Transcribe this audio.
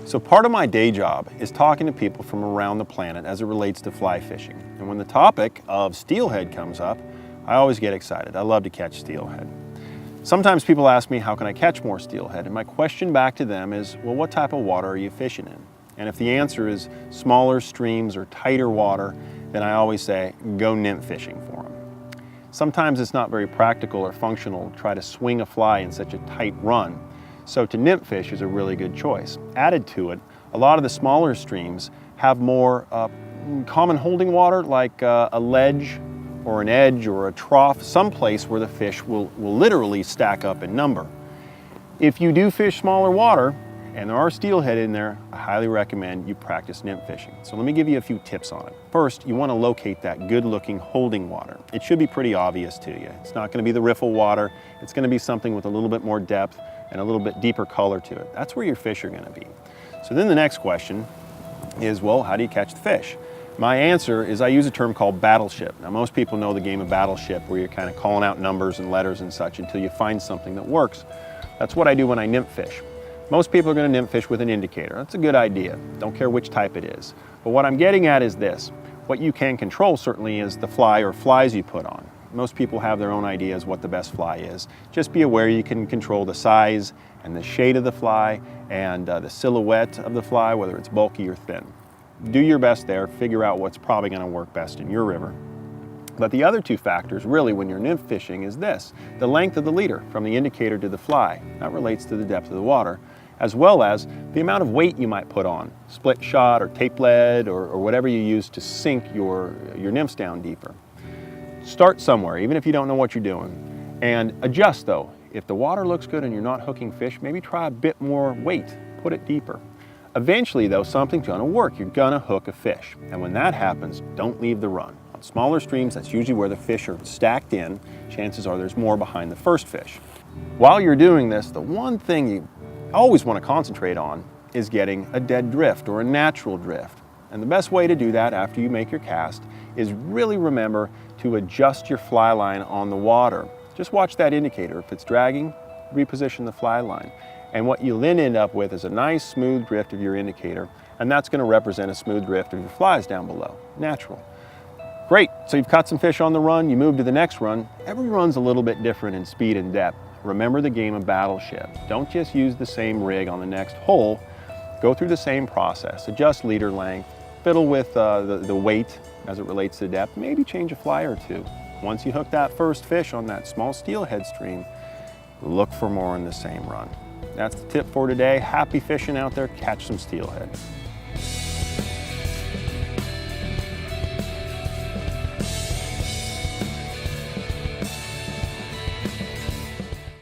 So part of my day job is talking to people from around the planet as it relates to fly fishing. And when the topic of steelhead comes up, I always get excited. I love to catch steelhead. Sometimes people ask me, how can I catch more steelhead? And my question back to them is, well, what type of water are you fishing in? And if the answer is smaller streams or tighter water, then I always say, go nymph fishing for them. Sometimes it's not very practical or functional to try to swing a fly in such a tight run. So to nymph fish is a really good choice. Added to it, a lot of the smaller streams have more common holding water, like a ledge or an edge or a trough, someplace where the fish will literally stack up in number. If you do fish smaller water, and there are steelhead in there, I highly recommend you practice nymph fishing. So let me give you a few tips on it. First, you want to locate that good-looking holding water. It should be pretty obvious to you. It's not going to be the riffle water. It's going to be something with a little bit more depth and a little bit deeper color to it. That's where your fish are going to be. So then the next question is, well, how do you catch the fish? My answer is I use a term called battleship. Now most people know the game of battleship, where you're kind of calling out numbers and letters and such until you find something that works. That's what I do when I nymph fish. Most people are going to nymph fish with an indicator. That's a good idea. Don't care which type it is. But what I'm getting at is this. What you can control certainly is the fly or flies you put on. Most people have their own ideas what the best fly is. Just be aware you can control the size and the shade of the fly and the silhouette of the fly, whether it's bulky or thin. Do your best there. Figure out what's probably going to work best in your river. But the other two factors really when you're nymph fishing is this, the length of the leader from the indicator to the fly. That relates to the depth of the water, as well as the amount of weight you might put on, split shot or tape lead or whatever you use to sink your nymphs down deeper. Start somewhere, even if you don't know what you're doing, and adjust though. If the water looks good and you're not hooking fish, maybe try a bit more weight, put it deeper. Eventually though, something's gonna work. You're gonna hook a fish. And when that happens, don't leave the run. On smaller streams, that's usually where the fish are stacked in. Chances are there's more behind the first fish. While you're doing this, the one thing you always want to concentrate on is getting a dead drift or a natural drift. And the best way to do that after you make your cast is really remember to adjust your fly line on the water. Just watch that indicator. If it's dragging, reposition the fly line. And what you'll then end up with is a nice smooth drift of your indicator, and that's going to represent a smooth drift of your flies down below, natural. Great, so you've caught some fish on the run, you move to the next run. Every run's a little bit different in speed and depth. Remember the game of battleship. Don't just use the same rig on the next hole. Go through the same process. Adjust leader length, fiddle with the weight as it relates to depth, maybe change a fly or two. Once you hook that first fish on that small steelhead stream, look for more in the same run. That's the tip for today. Happy fishing out there. Catch some steelhead.